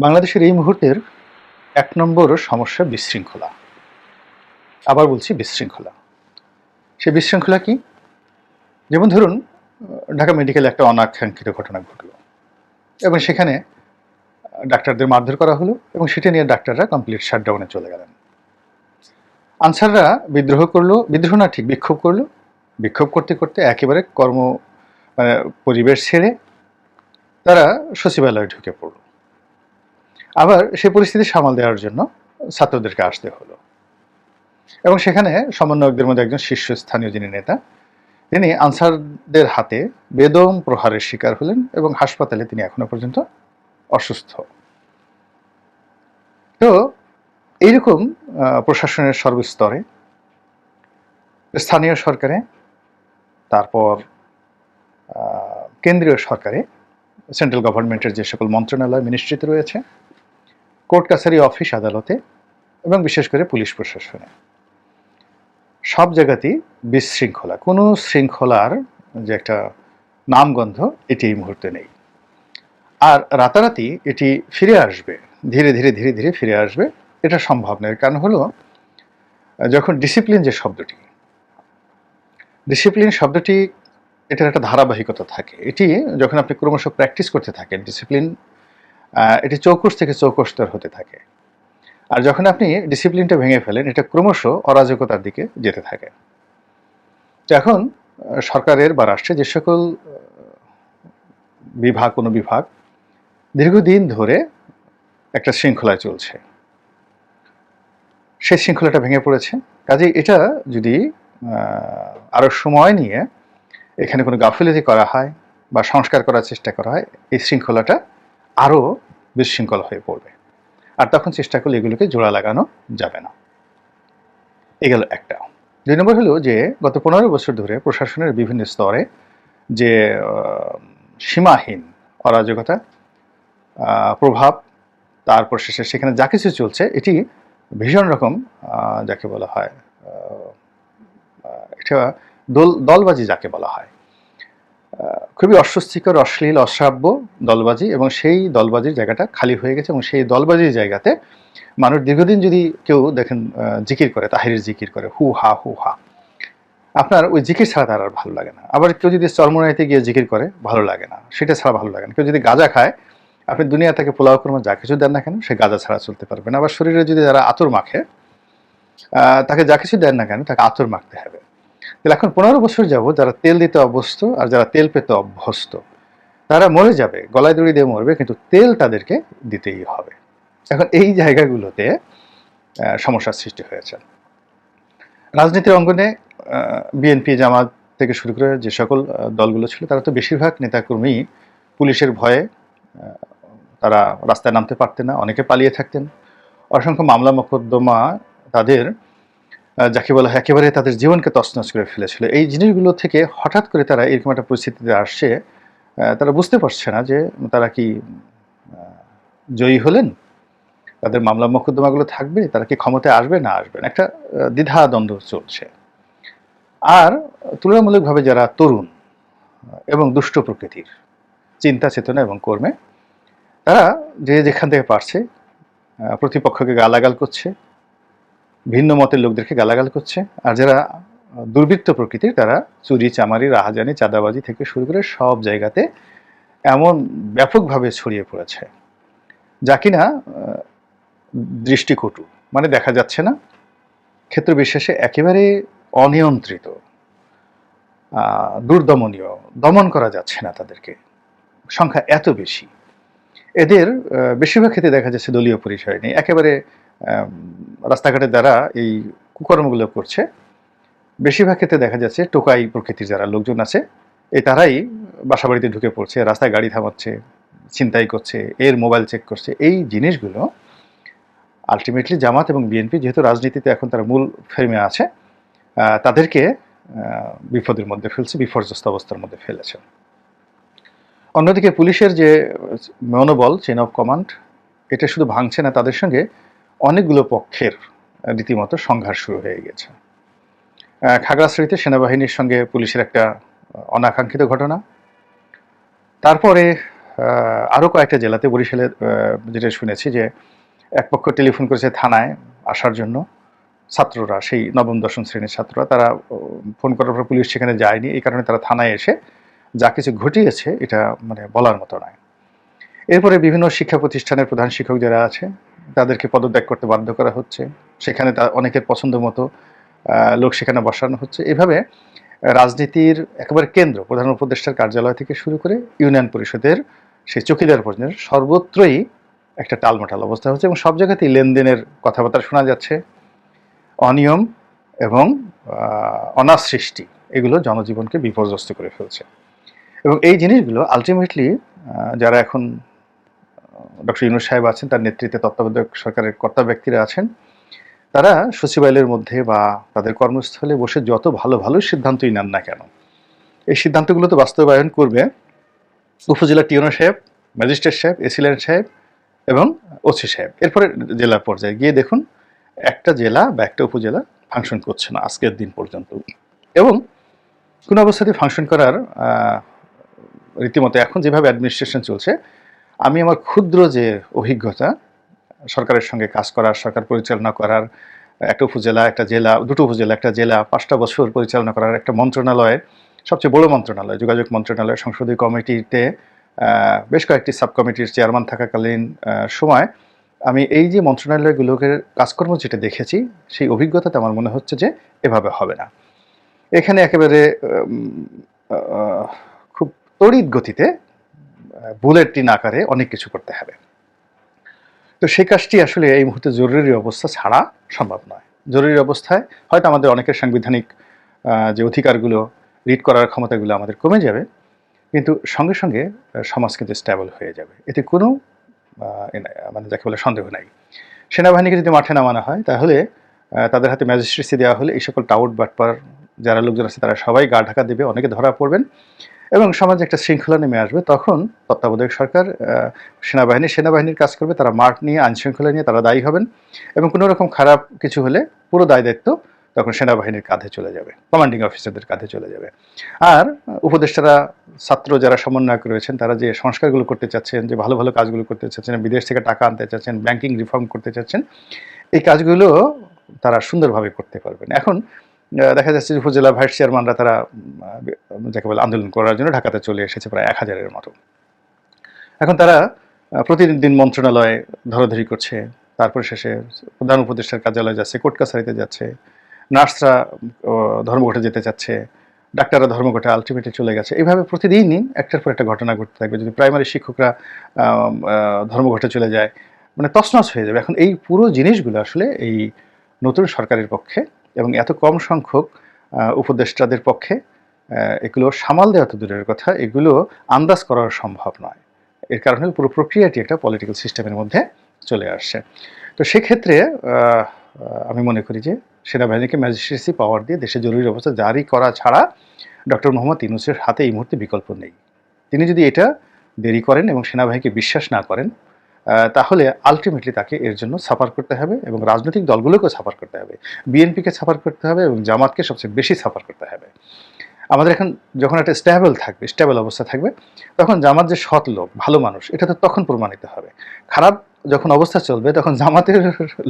বাংলাদেশের এই মুহূর্তের ১ নম্বর সমস্যা বিশৃঙ্খলা। আবার বলছি বিশৃঙ্খলা। সে বিশৃঙ্খলা কি? যেমন ধরুন ঢাকা মেডিকেলে একটা অনাকাঙ্ক্ষিত ঘটনা ঘটল এবং সেখানে ডাক্তারদের মারধর করা হলো এবং সেটা নিয়ে ডাক্তাররা কমপ্লিট শাটডাউনে চলে গেলেন। আনসাররা বিদ্রোহ করলো, বিদ্রোহ না ঠিক বিক্ষোভ করলো। বিক্ষোভ করতে, করতে একেবারে পরিবেশ ছেড়ে তারা সচিবালয়ে ঢুকে পড়ল। আবার সে পরিস্থিতি সামাল দেওয়ার জন্য ছাত্রদেরকে আসতে হলো এবং সেখানে সমন্বয়কদের মধ্যে একজন শীর্ষস্থানীয় যিনি নেতা, তিনি আনসারদের হাতে বেদম প্রহারের শিকার হলেন এবং হাসপাতালে তিনি এখনো পর্যন্ত অসুস্থ। তো এইরকম প্রশাসনের সর্বস্তরে, স্থানীয় সরকারে, তারপর কেন্দ্রীয় সরকারে, সেন্ট্রাল গভর্নমেন্টের যে সকল মন্ত্রণালয় মিনিস্ট্রিতে রয়েছে, কোর্ট কাছারি অফিস আদালতে এবং বিশেষ করে পুলিশ প্রশাসনে, সব জায়গাতেই বিশৃঙ্খলা। কোনো শৃঙ্খলার যে একটা নামগন্ধ এটি এই মুহূর্তে নেই। আর রাতারাতি এটি ফিরে আসবে, ধীরে ধীরে ধীরে ধীরে ফিরে আসবে, এটা সম্ভব নয়। কারণ হলো, যখন ডিসিপ্লিন যে শব্দটি, ডিসিপ্লিন শব্দটি এটার একটা ধারাবাহিকতা থাকে। এটি যখন আপনি ক্রমশ প্র্যাকটিস করতে থাকেন, ডিসিপ্লিন এটি চৌকস থেকে চৌকস্তর হতে থাকে। আর যখন আপনি ডিসিপ্লিনটা ভেঙে ফেলেন, এটা ক্রমশ অরাজকতার দিকে যেতে থাকে। তো এখন সরকারের বা রাষ্ট্রে যে সকল কোনো বিভাগ দীর্ঘদিন ধরে একটা শৃঙ্খলায় চলছে, সেই শৃঙ্খলাটা ভেঙে পড়েছে। কাজেই এটা যদি আরও সময় নিয়ে এখানে কোনো গাফিলতি করা হয় বা সংস্কার করার চেষ্টা করা হয়, এই শৃঙ্খলাটা আরও বিশৃঙ্খল হয়ে পড়বে। আর তখন চেষ্টা করলে এগুলোকে জোড়া লাগানো যাবে না। এ গেল একটা। ২ নম্বর হলো যে গত ১৫ বছর ধরে প্রশাসনের বিভিন্ন স্তরে যে সীমাহীন অরাজকতা, প্রভাব, তারপর শেষে সেখানে যা কিছু চলছে, এটি ভীষণ রকম যাকে বলা হয় এটা দলবাজি যাকে বলা হয়, খুবই অস্বস্তিকর, অশ্লীল, অশ্রাব্য দলবাজি, এবং সেই দলবাজির জায়গাটা খালি হয়ে গেছে। এবং সেই দলবাজির জায়গাতে মানুষ দীর্ঘদিন যদি কেউ দেখেন জিকির করে, তাহিরের জিকির করে, হু হা হু হা, আপনার ওই জিকির ছাড়া তার আর ভালো লাগে না। আবার কেউ যদি চরমোনাইতে গিয়ে জিকির করে, ভালো লাগে না, সেটা ছাড়া ভালো লাগে না। কেউ যদি গাঁজা খায়, আপনি দুনিয়া থেকে পোলাও কর্ম যা কিছু দেন না কেন, সে গাঁজা ছাড়া চলতে পারবে না। আবার শরীরে যদি যারা আতর মাখে, তাকে যা কিছু দেন না কেন, তাকে আতর মাখতে হবে। তাহলে এখন ১৫ বছর যাবো যারা তেল দিতে অভ্যস্ত আর যারা তেল পেতে অভ্যস্ত, তারা মরে যাবে, গলায় দড়ি দিয়ে মরবে, কিন্তু তেল তাদেরকে দিতেই হবে। এখন এই জায়গাগুলোতে সমস্যার সৃষ্টি হয়েছে। রাজনীতির অঙ্গনে বিএনপি, জামাত থেকে শুরু করে যে সকল দলগুলো ছিল, তারা তো বেশিরভাগ নেতাকর্মী পুলিশের ভয়ে তারা রাস্তায় নামতে পারতেন না, অনেকে পালিয়ে থাকতেন। অসংখ্য মামলা মোকদ্দমা তাদের যাকে বলা হয় একেবারে তাদের জীবনকে তছনছ করে ফেলেছিল। এই জিনিসগুলো থেকে হঠাৎ করে তারা এরকম একটা পরিস্থিতিতে আসছে, তারা বুঝতে পারছে না যে তারা কি জয়ী হলেন, তাদের মামলা মোকদ্দমাগুলো থাকবে, তারা কি ক্ষমতায় আসবে না আসবে না, একটা দ্বিধাদ্বন্দ্ব চলছে। আর তুলনামূলকভাবে যারা তরুণ এবং দুষ্ট প্রকৃতির, চিন্তা চেতনা এবং কর্মে, তারা যে যেখান থেকে পারছে প্রতিপক্ষকে গালাগাল করছে, ভিন্ন মতের লোকদেরকে গালাগাল করছে। আর যারা দুর্বৃত্ত প্রকৃতির, তারা চুরি, চামারি, রাহাজানি, চাঁদাবাজি থেকে শুরু করে সব জায়গাতে এমন ব্যাপকভাবে ছড়িয়ে পড়েছে, যা কিনা দৃষ্টিকটু, মানে দেখা যাচ্ছে না, ক্ষেত্র বিশেষে একেবারে অনিয়ন্ত্রিত, দুর্দমনীয়, দমন করা যাচ্ছে না তাদেরকে, সংখ্যা এত বেশি। এদের বেশিরভাগ ক্ষেত্রে দেখা যাচ্ছে দলীয় পরিচয় নেই, একেবারে রাস্তাঘাটে যারা এই কুকর্মগুলো করছে, বেশিরভাগ ক্ষেত্রে দেখা যাচ্ছে টোকাই প্রকৃতির যারা লোকজন আছে, তারাই বাসাবাড়িতে ঢুকে পড়ছে, রাস্তায় গাড়ি থামাচ্ছে, ছিনতাই করছে, এর মোবাইল চেক করছে। এই জিনিসগুলো আলটিমেটলি জামাত এবং বিএনপি যেহেতু রাজনীতিতে এখন তারা মূল ফ্রেমে আছে, তাদেরকে বিপদের মধ্যে ফেলছে, বিপর্যস্ত অবস্থার মধ্যে ফেলেছে। অন্যদিকে পুলিশের যে মনোবল, চেইন অফ কমান্ড, এটা শুধু ভাঙছে না, তাদের সঙ্গে অনেকগুলো পক্ষের রীতিমতো সংঘাত শুরু হয়ে গেছে। খাগড়াছড়িতে সেনাবাহিনীর সঙ্গে পুলিশের একটা অনাকাঙ্ক্ষিত ঘটনা, তারপরে আরও কয়েকটা জেলাতে, বরিশালে যেটা শুনেছি যে এক পক্ষ টেলিফোন করেছে থানায় আসার জন্য, ছাত্ররা, সেই নবম দশম শ্রেণীর ছাত্ররা, তারা ফোন করার পর পুলিশ সেখানে যায়নি, এই কারণে তারা থানায় এসে যা কিছু ঘটিয়েছে এটা মানে বলার মতো নয়। এরপরে বিভিন্ন শিক্ষা প্রতিষ্ঠানের প্রধান শিক্ষক যারা আছে তাদেরকে পদত্যাগ করতে বাধ্য করা হচ্ছে, সেখানে তা অনেকের পছন্দ মতো লোক সেখানে বসানো হচ্ছে। এভাবে রাজনীতির একেবারে কেন্দ্র, প্রধান উপদেষ্টার কার্যালয় থেকে শুরু করে ইউনিয়ন পরিষদের সেই চৌকিদার পর্যন্ত সর্বত্রই একটা টালমাটাল অবস্থা হচ্ছে, এবং সব জায়গাতেই লেনদেনের কথাবার্তা শোনা যাচ্ছে, অনিয়ম এবং অনার সৃষ্টি, এগুলো জনজীবনকে বিপর্যস্ত করে ফেলছে। এবং এই জিনিসগুলো আলটিমেটলি যারা এখন ডক্টর ইউনূস সাহেব আছেন, তার নেতৃত্বে তত্ত্বাবধায়ক সরকারের কর্তা ব্যক্তিরা আছেন, তারা সচিবালয়ের মধ্যে বা তাদের কর্মস্থলে বসে যত ভালো ভালো সিদ্ধান্তই নেন না কেন, এই সিদ্ধান্তগুলো তো বাস্তবায়ন করবে উপজেলা টিওনো সাহেব, ম্যাজিস্ট্রেট সাহেব, এসিল্যান্ড সাহেব এবং ওসি সাহেব। এরপরে জেলা পর্যায়ে গিয়ে দেখুন একটা জেলা বা একটা উপজেলা ফাংশন করছে না আজকের দিন পর্যন্ত, এবং কোনো অবস্থাতেই ফাংশন করার রীতিমতো এখন যেভাবে অ্যাডমিনিস্ট্রেশন চলছে, আমি আমার ক্ষুদ্র যে অভিজ্ঞতা সরকারের সঙ্গে কাজ করার, সরকার পরিচালনা করার, একটা উপজেলা, একটা জেলা, দুটো উপজেলা, একটা জেলা, 5টা বছর পরিচালনা করার, একটা মন্ত্রণালয়ের, সবচেয়ে বড় মন্ত্রণালয় যোগাযোগ মন্ত্রণালয়, সংসদীয় কমিটিতে বেশ কয়েকটি সাব কমিটির চেয়ারম্যান থাকাকালীন সময় আমি এই যে মন্ত্রণালয়গুলোকে কাজকর্ম যেটা দেখেছি, সেই অভিজ্ঞতাতে আমার মনে হচ্ছে যে এভাবে হবে না। এখানে একেবারে খুব তড়িৎ গতিতে বুলেটিন আকারে অনেক কিছু করতে হবে। তো সেই কাজটি আসলে এই মুহূর্তে জরুরি অবস্থা ছাড়া সম্ভব নয়। জরুরি অবস্থায় হয়তো আমাদের অনেকের সাংবিধানিক যে অধিকারগুলো, রিড করার ক্ষমতাগুলো আমাদের কমে যাবে, কিন্তু সঙ্গে সঙ্গে সমাজ কিন্তু স্ট্যাবল হয়ে যাবে, এতে কোনো মানে যাকে বলে সন্দেহ নাই। সেনাবাহিনীকে যদি মাঠে নামানো হয়, তাহলে তাদের হাতে ম্যাজিস্ট্রেসি দেওয়া হলে এই সকল টাউট বাটপার যারা লোকজন আছে তারা সবাই গা ঢাকা দেবে, অনেকে ধরা পড়বেন এবং সমাজে একটা শৃঙ্খলা নেমে আসবে। তখন তত্ত্বাবধায়ক সরকার, সেনাবাহিনীর কাজ করবে, তারা মাঠ নিয়ে, আইন শৃঙ্খলা নিয়ে তারা দায়ী হবেন, এবং কোনো রকম খারাপ কিছু হলে পুরো দায় দায়িত্ব তখন সেনাবাহিনীর কাঁধে চলে যাবে, কমান্ডিং অফিসারদের কাঁধে চলে যাবে। আর উপদেষ্টারা, ছাত্র যারা সমন্বয়ক রয়েছেন, তারা যে সংস্কারগুলো করতে চাচ্ছেন, যে ভালো ভালো কাজগুলো করতে চাচ্ছেন, বিদেশ থেকে টাকা আনতে চাচ্ছেন, ব্যাংকিং রিফর্ম করতে চাচ্ছেন, এই কাজগুলো তারা সুন্দরভাবে করতে পারবেন। এখন দেখা যাচ্ছে যে উপজেলা ভাইস চেয়ারম্যানরা তারা যাকে বলে আন্দোলন করার জন্য ঢাকাতে চলে এসেছে প্রায় 1000-এর মতো। এখন তারা প্রতিদিন মন্ত্রণালয়ে ধরাধরি করছে, তারপর শেষে প্রধান উপদেষ্টার কার্যালয়ে যাচ্ছে, কোর্ট কাছারিতে যাচ্ছে, নার্সরা ধর্মঘটে যেতে চাচ্ছে, ডাক্তাররা ধর্মঘটে আলটিমেটলি চলে গেছে। এইভাবে প্রতিদিনই একটার পর একটা ঘটনা ঘটতে থাকবে। যদি প্রাইমারি শিক্ষকরা ধর্মঘটে চলে যায়, মানে তছনছ হয়ে যাবে। এখন এই পুরো জিনিসগুলো আসলে এই নতুন সরকারের পক্ষে এবং এত কম সংখ্যক উপদেষ্টাদের পক্ষে এগুলো সামাল দেওয়া তো দূরের কথা, এগুলো আন্দাজ করা সম্ভব নয়। এর কারণে পুরো প্রক্রিয়াটি একটা পলিটিক্যাল সিস্টেমের মধ্যে চলে আসছে। তো সেক্ষেত্রে আমি মনে করি যে সেনাবাহিনীকে ম্যাজিস্ট্রেসি পাওয়ার দিয়ে দেশে জরুরি অবস্থা জারি করা ছাড়া ডক্টর মোহাম্মদ ইউনূসের হাতে এই মুহূর্তে বিকল্প নেই। তিনি যদি এটা দেরি করেন এবং সেনাবাহিনীকে বিশ্বাস না করেন, তাহলে আলটিমেটলি তাকে এর জন্য সাফার করতে হবে, এবং রাজনৈতিক দলগুলোকেও সাফার করতে হবে, বিএনপিকে সাফার করতে হবে এবং জামাতকে সবচেয়ে বেশি সাফার করতে হবে। আমাদের এখন যখন একটা স্টেবল অবস্থা থাকবে, তখন জামাত যে সৎ লোক, ভালো মানুষ, এটা তো তখন প্রমাণিত হবে। খারাপ যখন অবস্থা চলবে, তখন জামাতের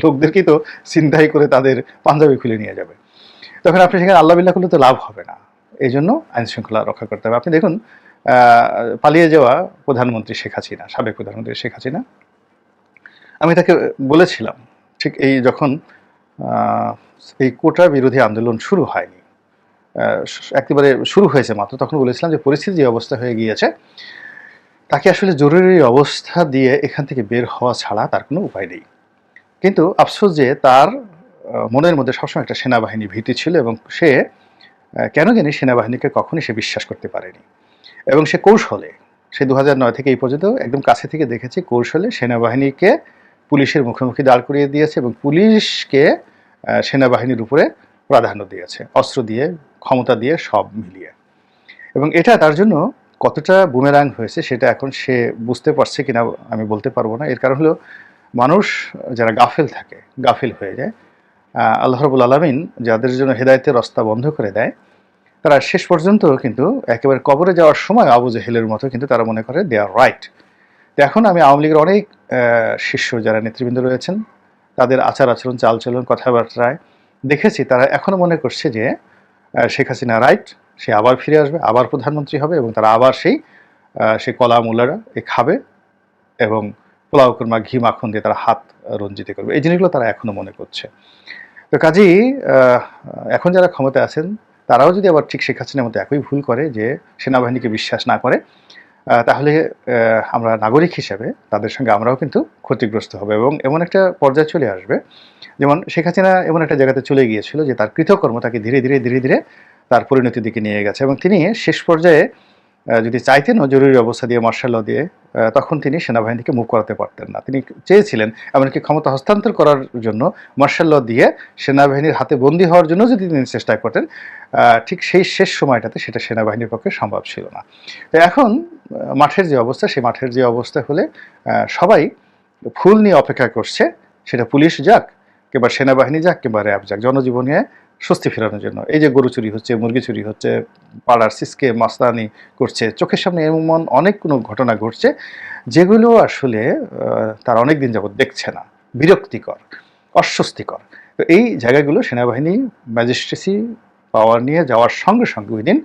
লোকদেরকেই তো ছিনতাই করে তাদের পাঞ্জাবি খুলে নিয়ে যাবে। তখন আপনি সেখানে আল্লাহ বিল্লাহ করলে তো লাভ হবে না। এই জন্য আইন শৃঙ্খলা রক্ষা করতে হবে। আপনি দেখুন পালিয়ে যাওয়া প্রধানমন্ত্রী শেখ হাসিনা, সাবেক প্রধানমন্ত্রী শেখ হাসিনা, আমি তাকে বলেছিলাম, ঠিক এই যখন এই কোটা বিরোধী আন্দোলন শুরু হয়নি, একেবারে শুরু হয়েছে মাত্র, তখন বলেছিলাম যে পরিস্থিতি যে অবস্থা হয়ে গিয়েছে, তাকে আসলে জরুরি অবস্থা দিয়ে এখান থেকে বের হওয়া ছাড়া তার কোনো উপায় নেই। কিন্তু আফসোস যে তার মনের মধ্যে সবসময় একটা সেনাবাহিনী ভীতি ছিল, এবং সে কেন জানি সেনাবাহিনীকে কখনই সে বিশ্বাস করতে পারেনি, এবং সে কৌশলে, সে 2009 থেকে এই পর্যন্ত একদম কাছে থেকে দেখেছি, কৌশলে সেনাবাহিনীকে পুলিশের মুখোমুখি দাঁড় করিয়ে দিয়েছে এবং পুলিশকে সেনাবাহিনীর উপরে প্রাধান্য দিয়েছে, অস্ত্র দিয়ে, ক্ষমতা দিয়ে, সব মিলিয়ে। এবং এটা তার জন্য কতটা বুমেরাং হয়েছে সেটা এখন সে বুঝতে পারছে কিনা আমি বলতে পারবো না। এর কারণ হলো মানুষ যারা গাফিল হয়ে যায়, আল্লাহ রাব্বুল আলামিন যাদের জন্য হেদায়েতের রাস্তা বন্ধ করে দেয়, তারা শেষ পর্যন্ত কিন্তু একেবারে কবরে যাওয়ার সময় আবু জেহেলের মতো কিন্তু তারা মনে করে দে আর রাইট। তো এখন আমি আওয়ামী লীগের অনেক শীর্ষ যারা নেতৃবৃন্দ রয়েছেন তাদের আচার আচরণ, চালচলন, কথাবার্তায় দেখেছি তারা এখনো মনে করছে যে শেখ হাসিনা রাইট, সে আবার ফিরে আসবে, আবার প্রধানমন্ত্রী হবে এবং তারা আবার সেই কলা মূলারা খাবে এবং পোলাও কুরমা ঘি মাখন দিয়ে তারা হাত রঞ্জিত করবে। এই জিনিসগুলো তারা এখনো মনে করছে। তো কাজেই এখন যারা ক্ষমতায় আছেন তারাও যদি আবার ঠিক শেখ হাসিনার মতো একই ভুল করে যে সেনাবাহিনীকে বিশ্বাস না করে, তাহলে আমরা নাগরিক হিসেবে তাদের সঙ্গে আমরাও কিন্তু ক্ষতিগ্রস্ত হবে এবং এমন একটা পর্যায়ে চলে আসবে, যেমন শেখ হাসিনা এমন একটা জায়গাতে চলে গিয়েছিল যে তার কৃতকর্ম তাকে ধীরে ধীরে ধীরে ধীরে তার পরিণতির দিকে নিয়ে গেছে এবং তিনি শেষ পর্যায়ে যদি চাইতেনও জরুরি অবস্থা দিয়ে, মার্শাল ল দিয়ে, তখন তিনি সেনাবাহিনীকে মুভ করাতে পারতেন না। তিনি চেয়েছিলেন এমনকি ক্ষমতা হস্তান্তর করার জন্য মার্শাল ল দিয়ে সেনাবাহিনীর হাতে বন্দী হওয়ার জন্য যদি তিনি চেষ্টা করতেন, ঠিক সেই শেষ সময়টাতে সেটা সেনাবাহিনীর পক্ষে সম্ভব ছিল না। তো এখন মাঠের যে অবস্থা, সেই মাঠের যে অবস্থা হলে সবাই ফুল নিয়ে অপেক্ষা করছে, সেটা পুলিশ যাক কিংবা সেনাবাহিনী যাক কিংবা র্যাব যাক, জনজীবনে স্বস্তি ফেরানোর জন্য। এই যে গরু চুরি হচ্ছে, মুরগি চুরি হচ্ছে, পাড়ার সিসকে মাস্তানি করছে, চোখের সামনে এমন অনেক কোনো ঘটনা ঘটছে যেগুলো আসলে তার অনেক দিন যাবৎ দেখছে না, বিরক্তিকর, অস্বস্তিকর। তো এই জায়গাগুলো সেনাবাহিনী ম্যাজিস্ট্রেসি পাওয়ার নিয়ে যাওয়ার সঙ্গে সঙ্গে উইদিন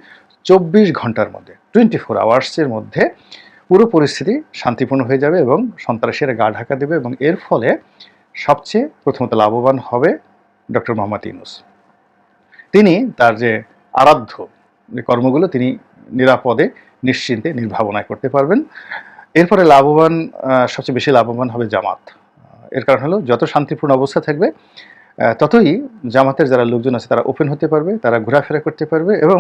24 ঘন্টার মধ্যে, 24 আওয়ার্সের মধ্যে পুরো পরিস্থিতি শান্তিপূর্ণ হয়ে যাবে এবং সন্ত্রাসীরা গা ঢাকা দেবে এবং এর ফলে সবচেয়ে প্রথমত লাভবান হবে ডক্টর মোহাম্মদ ইউনূস। তিনি তার যে আরাধ্য কর্মগুলো তিনি নিরাপদে, নিশ্চিন্তে, নির্ভাবনায় করতে পারবেন। এরপরে লাভবান, সবচেয়ে বেশি লাভবান হবে জামাত। এর কারণ হলো যত শান্তিপূর্ণ অবস্থা থাকবে ততই জামাতের যারা লোকজন আছে তারা ওপেন হতে পারবে, তারা ঘোরাফেরা করতে পারবে এবং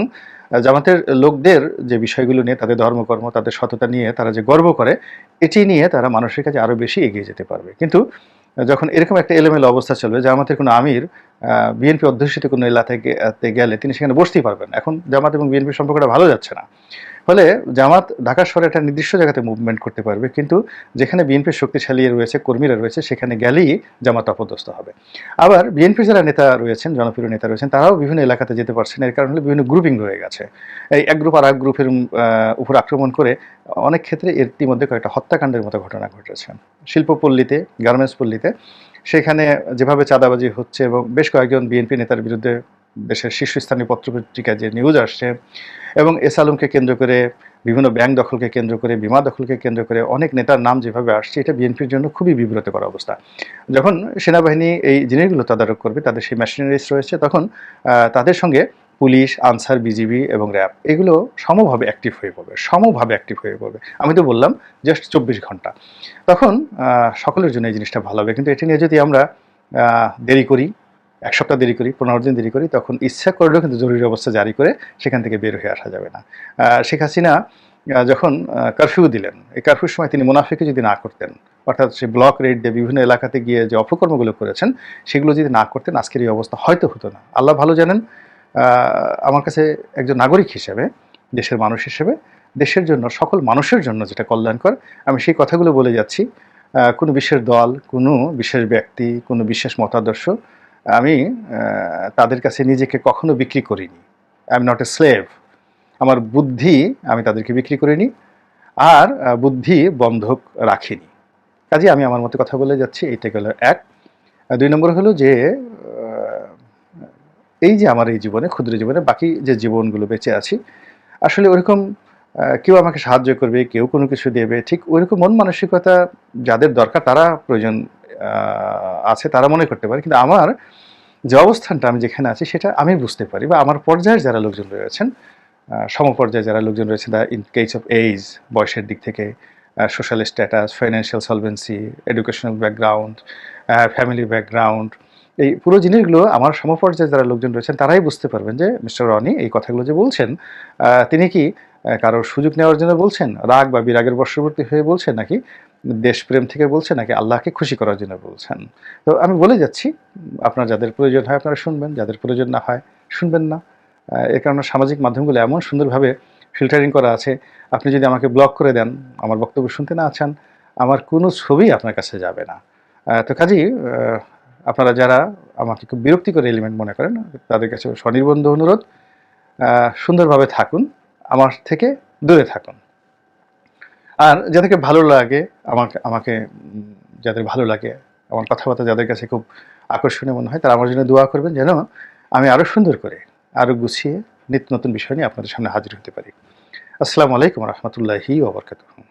জামাতের লোকদের যে বিষয়গুলো নিয়ে, তাদের ধর্মকর্ম, তাদের সততা নিয়ে তারা যে গর্ব করে, এটি নিয়ে তারা মানুষের কাছে আরও বেশি এগিয়ে যেতে পারবে। কিন্তু যখন এরকম একটা এলোমেলো অবস্থা চলবে, জামাতের কোনো আমির বিএনপি অধ্যুষিত কোনো এলাকাতে গেলে তিনি সেখানে বসতেই পারবেন। এখন জামাত এবং বিএনপির সম্পর্কটা ভালো যাচ্ছে না, ফলে জামাত ঢাকা শহরে একটা নির্দিষ্ট জায়গাতে মুভমেন্ট করতে পারবে, কিন্তু যেখানে বিএনপির শক্তিশালী রয়েছে, কর্মীরা রয়েছে, সেখানে গেলেই জামাত অপদস্থ হবে। আবার বিএনপির যারা নেতা রয়েছেন, জনপ্রিয় নেতা রয়েছেন, তারাও বিভিন্ন এলাকাতে যেতে পারছেন। এর কারণ হলো বিভিন্ন গ্রুপিং রয়ে গেছে। এই এক গ্রুপ আর এক গ্রুপের উপর আক্রমণ করে অনেক ক্ষেত্রে এর ইতিমধ্যে কয়েকটা হত্যাকাণ্ডের মতো ঘটনা ঘটেছে। শিল্পপল্লীতে, গার্মেন্টস পল্লীতে, সেখানে যেভাবে চাঁদাবাজি হচ্ছে এবং বেশ কয়েকজন বিএনপি নেতার বিরুদ্ধে দেশের শীর্ষস্থানীয় পত্রপত্রিকায় যে নিউজ আসছে এবং এস আলমকে কেন্দ্র করে, বিভিন্ন ব্যাংক দখলকে কেন্দ্র করে, বিমা দখলকে কেন্দ্র করে অনেক নেতার নাম যেভাবে আসছে, এটা বিএনপির জন্য খুবই বিব্রতকর অবস্থা। যখন সেনাবাহিনী এই জিনিসগুলো তদারক করবে, তাদের সেই মেশিনারিজ রয়েছে, তখন তাদের সঙ্গে পুলিশ, আনসার, বিজিবি এবং র্যাব এগুলো সমভাবে অ্যাক্টিভ হয়ে পড়বে। আমি তো বললাম জাস্ট 24 ঘন্টা। তখন সকলের জন্য এই জিনিসটা ভালো হবে। কিন্তু এটি নিয়ে যদি আমরা দেরি করি, 1 সপ্তাহ দেরি করি, 15 দিন দেরি করি, তখন ইচ্ছা করলেও কিন্তু জরুরি অবস্থা জারি করে সেখান থেকে বের হয়ে আসা যাবে না। শেখ হাসিনা যখন কারফিউ দিলেন, এই কারফিউর সময় তিনি মুনাফিকি যদি না করতেন, অর্থাৎ সে ব্লক রেড দিয়ে বিভিন্ন এলাকাতে গিয়ে যে অপকর্মগুলো করেছেন, সেগুলো যদি না করতেন আজকের এই অবস্থা হয়তো হতো না। আল্লাহ ভালো জানেন। আমার কাছে একজন নাগরিক হিসেবে, দেশের মানুষ হিসেবে, দেশের জন্য, সকল মানুষের জন্য যেটা কল্যাণকর, আমি সেই কথাগুলো বলে যাচ্ছি। কোনো বিশেষ দল, কোনো বিশেষ ব্যক্তি, কোনো বিশেষ মতাদর্শ, আমি তাদের কাছে নিজেকে কখনো বিক্রি করিনি। I am not a slave. আমার বুদ্ধি আমি তাদেরকে বিক্রি করিনি, আর বুদ্ধি বন্ধক রাখিনি। কাজে আমি আমার মতো কথা বলে যাচ্ছি। এইটা গেল এক। 2 নম্বর হলো যে এই যে আমার এই জীবনে, ক্ষুদ্র জীবনে, বাকি যে জীবনগুলো বেঁচে আছি, আসলে ওরকম কেউ আমাকে সাহায্য করবে, কেউ কোনো কিছু দেবে, ঠিক ওইরকম মন মানসিকতা যাদের দরকার তারা প্রয়োজন আছে, তারা মনে করতে পারে। কিন্তু আমার যে অবস্থানটা, আমি যেখানে আছি, সেটা আমি বুঝতে পারি, বা আমার পর্যায়ের যারা লোকজন রয়েছেন, সমপর্যায়ে যারা লোকজন রয়েছেন, the in case of age, বয়সের দিক থেকে, social status, financial solvency, educational background, family background, এই পুরো জিনিসগুলো আমার সমপর্যায়ে যারা লোকজন রয়েছেন তারাই বুঝতে পারবেন যে মিস্টার রনি এই কথাগুলো যে বলছেন, তিনি কি কারোর সুযোগ নেওয়ার জন্য বলছেন, রাগ বা বিরাগের বশবর্তী হয়ে বলছেন, নাকি দেশপ্রেম থেকে বলছেন, নাকি আল্লাহকে খুশি করার জন্য বলছেন। তো আমি বলে যাচ্ছি, আপনার যাদের প্রয়োজন হয় আপনারা শুনবেন, যাদের প্রয়োজন না হয় শুনবেন না। এর কারণে সামাজিক মাধ্যমগুলো এমন সুন্দরভাবে ফিল্টারিং করা আছে, আপনি যদি আমাকে ব্লক করে দেন, আমার বক্তব্য শুনতে না চান, আমার কোনো ছবি আপনার কাছে যাবে না। তো কাজেই আপনারা যারা আমাকে খুব বিরক্তিকর এলিমেন্ট মনে করেন, তাদের কাছে স্বনির্বন্ধ অনুরোধ, সুন্দরভাবে থাকুন, আমার থেকে দূরে থাকুন। আর যাদেরকে ভালো লাগে, আমাকে যাদের ভালো লাগে, আমার কথাবার্তা যাদের কাছে খুব আকর্ষণীয় মনে হয়, তারা আমার জন্য দোয়া করবেন যেন আমি আরও সুন্দর করে, আরও গুছিয়ে নিত্য নতুন বিষয় নিয়ে আপনাদের সামনে হাজির হতে পারি। আসসালামু আলাইকুম রহমতুল্লাহি ওয়া বারাকাতুহু।